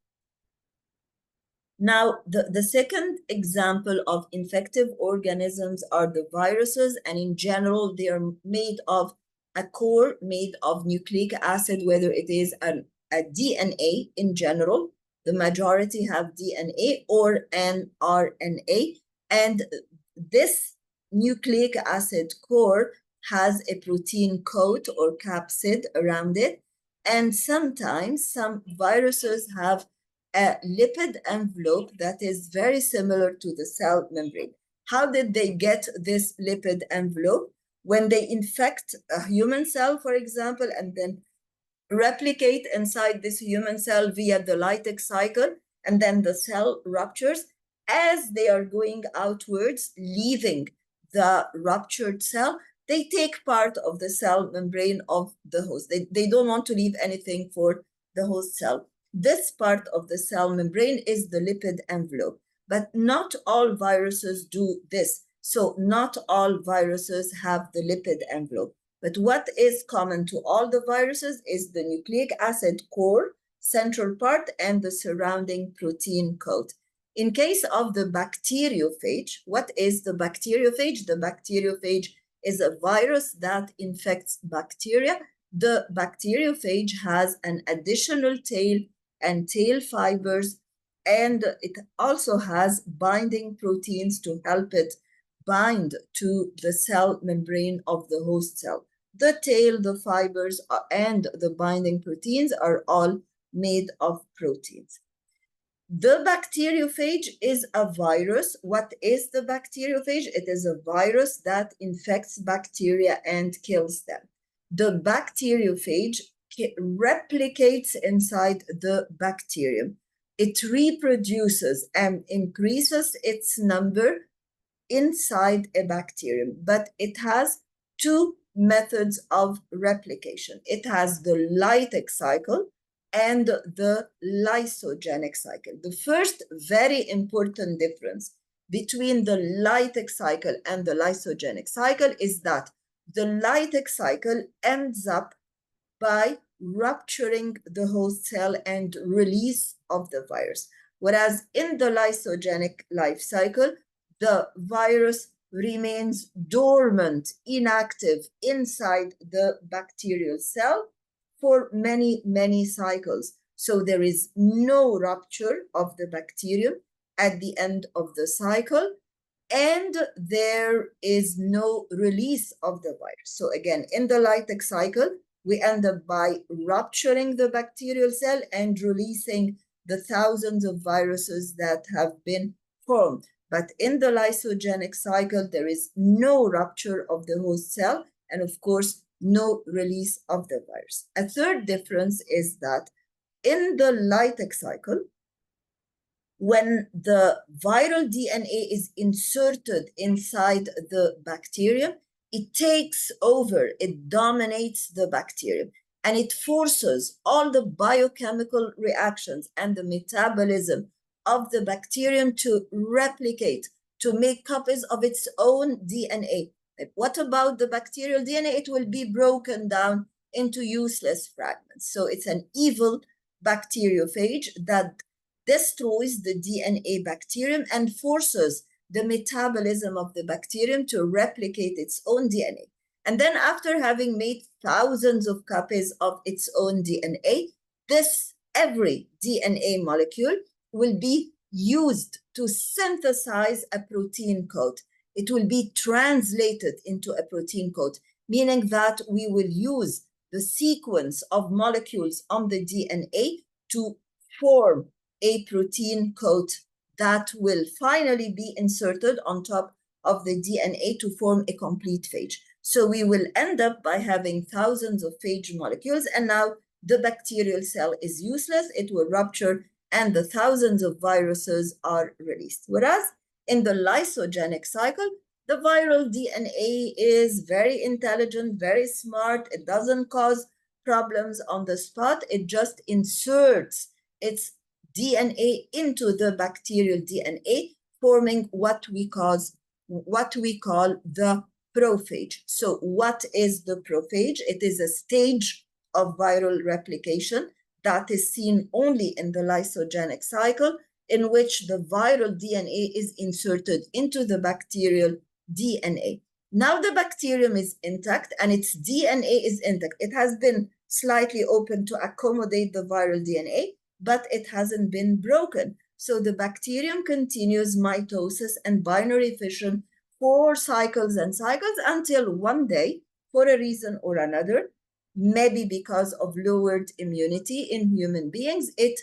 Now, the second example of infective organisms are the viruses, and in general, they are made of a core made of nucleic acid, whether it is a DNA in general, the majority have DNA, or an RNA, and this nucleic acid core has a protein coat or capsid around it, and sometimes some viruses have a lipid envelope that is very similar to the cell membrane. How did they get this lipid envelope? When they infect a human cell, for example, and then replicate inside this human cell via the Lytic cycle, and then the cell ruptures, as they are going outwards, leaving the ruptured cell, they take part of the cell membrane of the host. They don't want to leave anything for the host cell. This part of the cell membrane is the lipid envelope, but not all viruses do this. So not all viruses have the lipid envelope. But what is common to all the viruses is the nucleic acid core, central part, and the surrounding protein coat. In case of the bacteriophage, what is the bacteriophage? The bacteriophage is a virus that infects bacteria. The bacteriophage has an additional tail and tail fibers, and it also has binding proteins to help it bind to the cell membrane of the host cell. The tail, the fibers, and the binding proteins are all made of proteins. The bacteriophage is a virus. What is the bacteriophage? It is a virus that infects bacteria and kills them. The bacteriophage replicates inside the bacterium. It reproduces and increases its number inside a bacterium, but it has two methods of replication. It has the lytic cycle and the lysogenic cycle. The first very important difference between the lytic cycle and the lysogenic cycle is that the lytic cycle ends up by rupturing the host cell and release of the virus. Whereas in the lysogenic life cycle, the virus remains dormant, inactive inside the bacterial cell for many, many cycles. So there is no rupture of the bacterium at the end of the cycle, and there is no release of the virus. So again, in the lytic cycle, we end up by rupturing the bacterial cell and releasing the thousands of viruses that have been formed. But in the lysogenic cycle, there is no rupture of the host cell and, of course, no release of the virus. A third difference is that in the lytic cycle, when the viral DNA is inserted inside the bacterium, it takes over, it dominates the bacterium, and it forces all the biochemical reactions and the metabolism of the bacterium to replicate, to make copies of its own DNA. What about the bacterial DNA? It will be broken down into useless fragments. So it's an evil bacteriophage that destroys the DNA bacterium and forces the metabolism of the bacterium to replicate its own DNA. And then after having made thousands of copies of its own DNA, every DNA molecule will be used to synthesize a protein code. It will be translated into a protein code, meaning that we will use the sequence of molecules on the DNA to form a protein coat that will finally be inserted on top of the DNA to form a complete phage. So we will end up by having thousands of phage molecules, and now the bacterial cell is useless, it will rupture, and the thousands of viruses are released. Whereas in the lysogenic cycle, the viral DNA is very intelligent, very smart, it doesn't cause problems on the spot, it just inserts its DNA into the bacterial DNA, forming what we call the prophage. So what is the prophage? It is a stage of viral replication that is seen only in the lysogenic cycle, in which the viral DNA is inserted into the bacterial DNA. Now the bacterium is intact and its DNA is intact. It has been slightly open to accommodate the viral DNA, but it hasn't been broken. So the bacterium continues mitosis and binary fission for cycles and cycles until one day, for a reason or another, maybe because of lowered immunity in human beings, it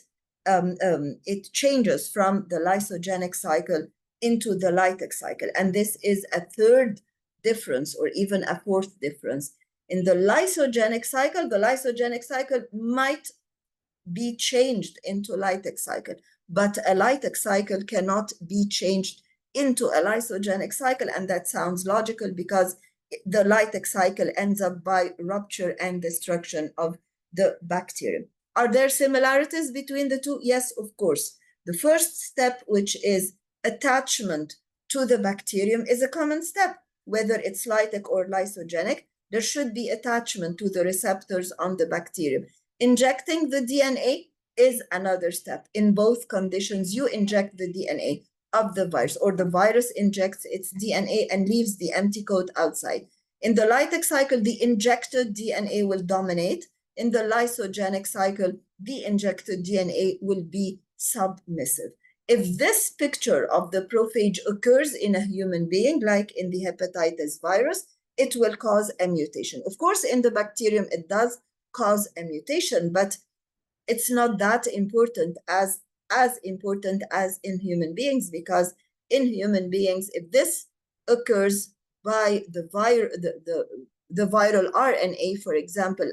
changes from the lysogenic cycle into the lytic cycle. And this is a third difference, or even a fourth difference. In the lysogenic cycle might be changed into lytic cycle, but a lytic cycle cannot be changed into a lysogenic cycle, and that sounds logical because the lytic cycle ends up by rupture and destruction of the bacterium. Are there similarities between the two? Yes, of course. The first step, which is attachment to the bacterium, is a common step. Whether it's lytic or lysogenic, there should be attachment to the receptors on the bacterium. Injecting the DNA is another step. In both conditions, you inject the DNA of the virus, or the virus injects its DNA and leaves the empty coat outside. In the lytic cycle, the injected DNA will dominate. In the lysogenic cycle, the injected DNA will be submissive. If this picture of the prophage occurs in a human being, like in the hepatitis virus, it will cause a mutation. Of course, in the bacterium, it does cause a mutation, but it's not that important as as important as in human beings, because in human beings, if this occurs by the viral RNA, for example,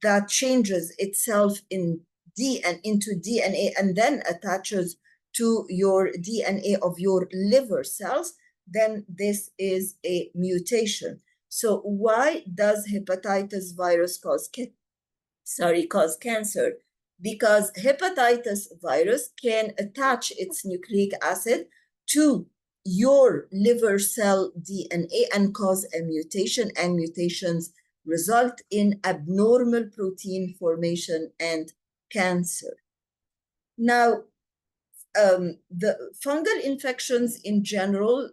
that changes itself into DNA and then attaches to your DNA of your liver cells, then this is a mutation. So why does hepatitis virus cause cancer? Because hepatitis virus can attach its nucleic acid to your liver cell DNA and cause a mutation, and mutations result in abnormal protein formation and cancer. Now, the fungal infections in general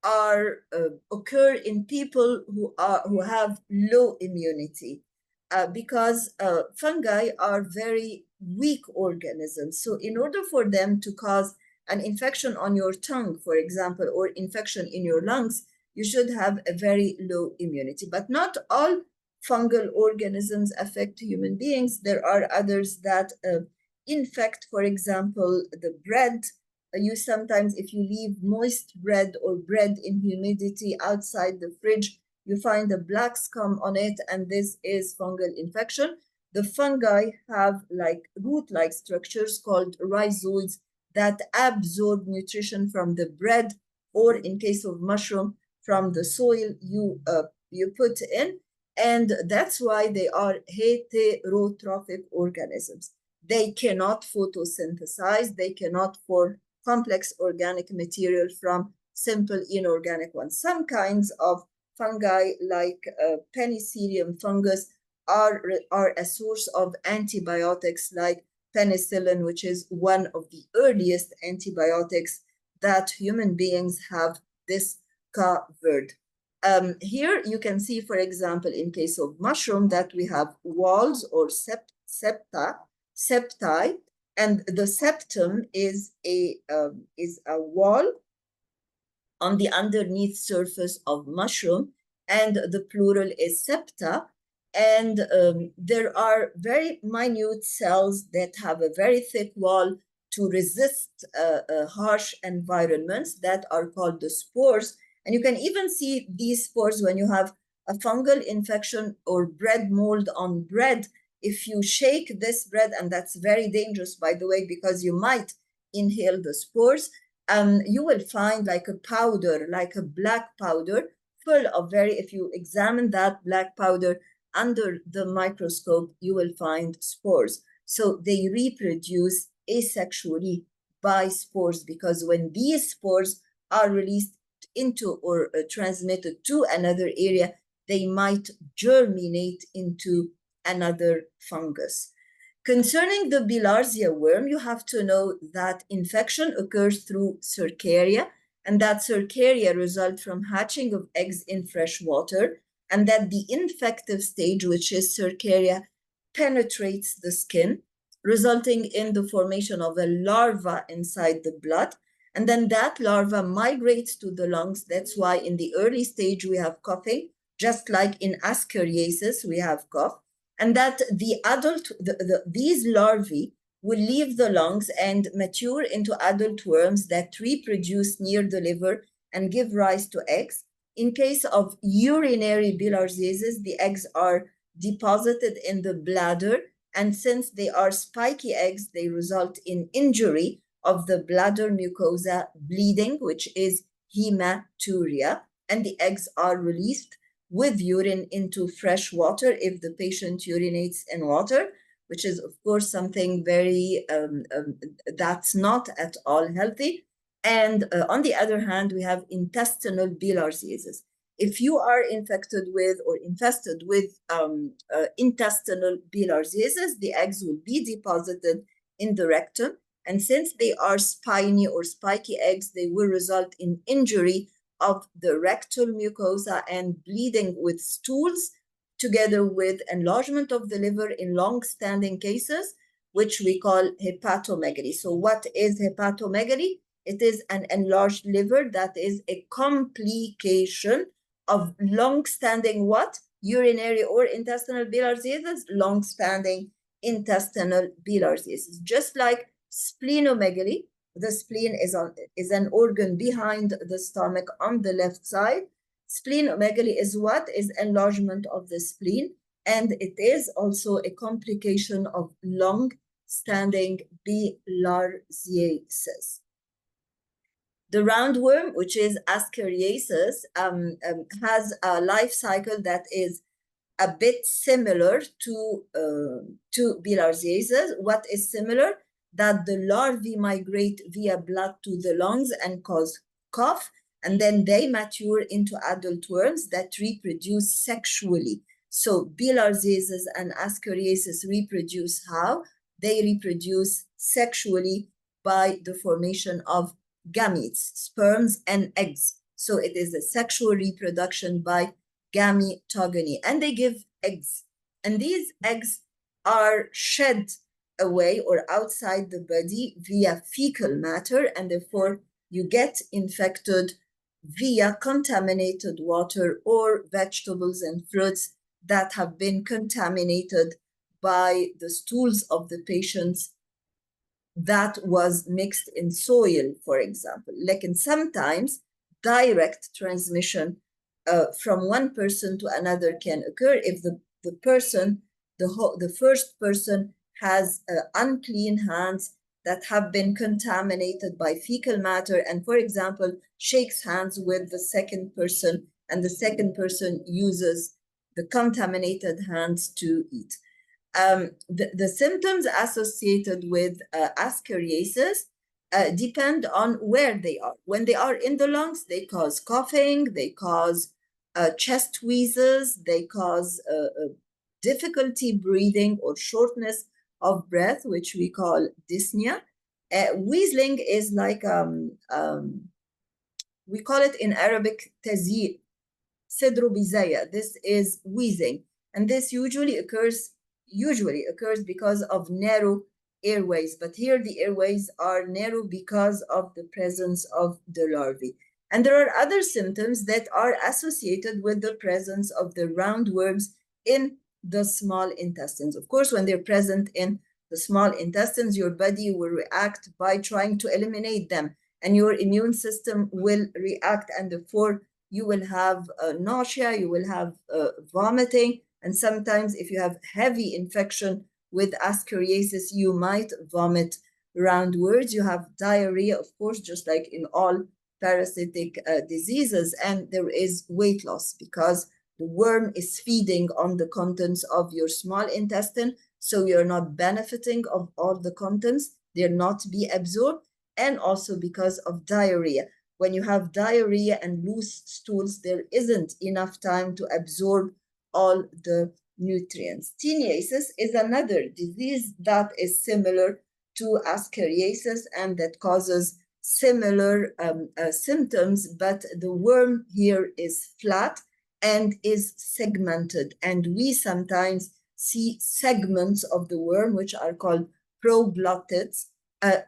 occur in people who have low immunity, because fungi are very weak organisms. So in order for them to cause an infection on your tongue, for example, or infection in your lungs, you should have a very low immunity. But not all fungal organisms affect human beings. There are others that infect, for example, the bread. You sometimes, if you leave moist bread or bread in humidity outside the fridge, you find a black scum on it, and this is fungal infection. The fungi have like root-like structures called rhizoids that absorb nutrition from the bread, or in case of mushroom, from the soil you put in, and that's why they are heterotrophic organisms. They cannot photosynthesize, they cannot form complex organic material from simple inorganic ones. Some kinds of fungi, like penicillium fungus, are a source of antibiotics, like penicillin, which is one of the earliest antibiotics that human beings have discovered. Here you can see, for example, in case of mushroom, that we have walls or septi, and the septum is a wall on the underneath surface of mushroom, and the plural is septa. And there are very minute cells that have a very thick wall to resist harsh environments, that are called the spores. And you can even see these spores when you have a fungal infection or bread mold on bread. If you shake this bread, and that's very dangerous, by the way, because you might inhale the spores, you will find like a powder, like a black powder, full of if you examine that black powder under the microscope, you will find spores. So they reproduce asexually by spores, because when these spores are released into or transmitted to another area, they might germinate into another fungus. Concerning the bilharzia worm, you have to know that infection occurs through cercaria, and that cercaria result from hatching of eggs in fresh water, and that the infective stage, which is cercaria, penetrates the skin, resulting in the formation of a larva inside the blood. And then that larva migrates to the lungs. That's why in the early stage we have coughing, just like in ascariasis we have cough. And that these larvae will leave the lungs and mature into adult worms that reproduce near the liver and give rise to eggs. In case of urinary bilharziasis, the eggs are deposited in the bladder, and since they are spiky eggs, they result in injury of the bladder mucosa, bleeding, which is hematuria, and the eggs are released with urine into fresh water if the patient urinates in water, which is, of course, something very, that's not at all healthy. And on the other hand, we have intestinal bilharziasis. If you are infected with or infested with intestinal bilharziasis, the eggs will be deposited in the rectum. And since they are spiny or spiky eggs, they will result in injury of the rectal mucosa and bleeding with stools, together with enlargement of the liver in long-standing cases, which we call hepatomegaly. So what is hepatomegaly? It is an enlarged liver that is a complication of long-standing what? Urinary or intestinal bilharziasis, long-standing intestinal bilharziasis. Just like splenomegaly. The spleen is an organ behind the stomach on the left side. Splenomegaly is what? Is enlargement of the spleen, and it is also a complication of long-standing bilharziasis. The roundworm, which is Ascariasis, has a life cycle that is a bit similar to bilharziasis. What is similar? That the larvae migrate via blood to the lungs and cause cough, and then they mature into adult worms that reproduce sexually. So bilharziasis and Ascariasis reproduce how? They reproduce sexually by the formation of gametes, sperms and eggs. So it is a sexual reproduction by gametogamy, and they give eggs. And these eggs are shed away or outside the body via fecal matter, and therefore you get infected via contaminated water or vegetables and fruits that have been contaminated by the stools of the patients that was mixed in soil, for example. Like, and sometimes direct transmission from one person to another can occur if the first person has unclean hands that have been contaminated by fecal matter, and, for example, shakes hands with the second person, and the second person uses the contaminated hands to eat. The symptoms associated with Ascariasis depend on where they are. When they are in the lungs, they cause coughing, they cause chest wheezes, they cause difficulty breathing or shortness of breath, which we call dyspnea. Wheezing is like, we call it in Arabic tazir, sidrobizaya. This is wheezing, and this usually occurs because of narrow airways, but here the airways are narrow because of the presence of the larvae. And there are other symptoms that are associated with the presence of the roundworms in the small intestines. Of course, when they're present in the small intestines, your body will react by trying to eliminate them, and your immune system will react, and therefore you will have nausea, you will have vomiting, and sometimes if you have heavy infection with Ascariasis, you might vomit roundwards. You have diarrhea, of course, just like in all parasitic diseases, and there is weight loss because the worm is feeding on the contents of your small intestine, so you're not benefiting of all the contents, they're not be absorbed, and also because of diarrhea. When you have diarrhea and loose stools, there isn't enough time to absorb all the nutrients. Teniasis is another disease that is similar to Ascariasis and that causes similar symptoms, but the worm here is flat and is segmented, and we sometimes see segments of the worm, which are called proglottids,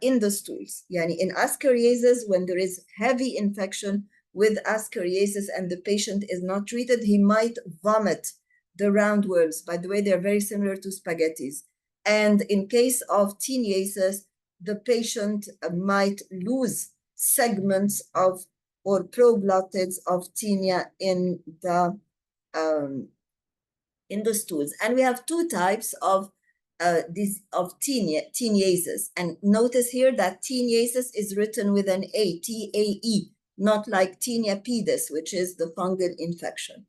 in the stools. Yani in Ascariasis, when there is heavy infection with Ascariasis and the patient is not treated, he might vomit the roundworms. By the way, they're very similar to spaghettis. And in case of teniasis, the patient might lose segments of or proglottids of tinea in the stools. And we have two types of teniasis. And notice here that teniasis is written with an A, T-A-E, not like tinea pedis, which is the fungal infection.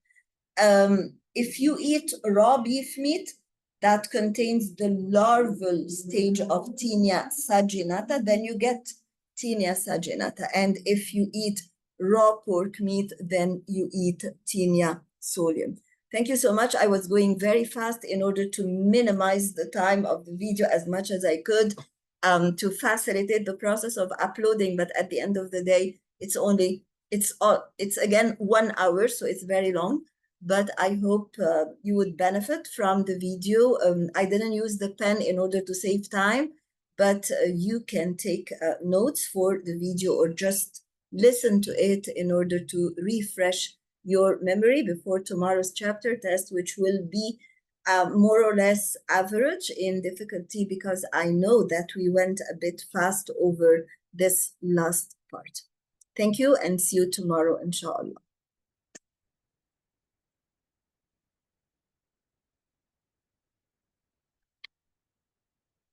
If you eat raw beef meat that contains the larval stage of tinea saginata, then you get tinea saginata. And if you eat raw pork meat, then you eat tinea solium. Thank you so much. I was going very fast in order to minimize the time of the video as much as I could to facilitate the process of uploading. But at the end of the day, it's again 1 hour, so it's very long. But I hope you would benefit from the video. I didn't use the pen in order to save time, but you can take notes for the video or just listen to it in order to refresh your memory before tomorrow's chapter test, which will be more or less average in difficulty, because I know that we went a bit fast over this last part. Thank you, and see you tomorrow, inshallah.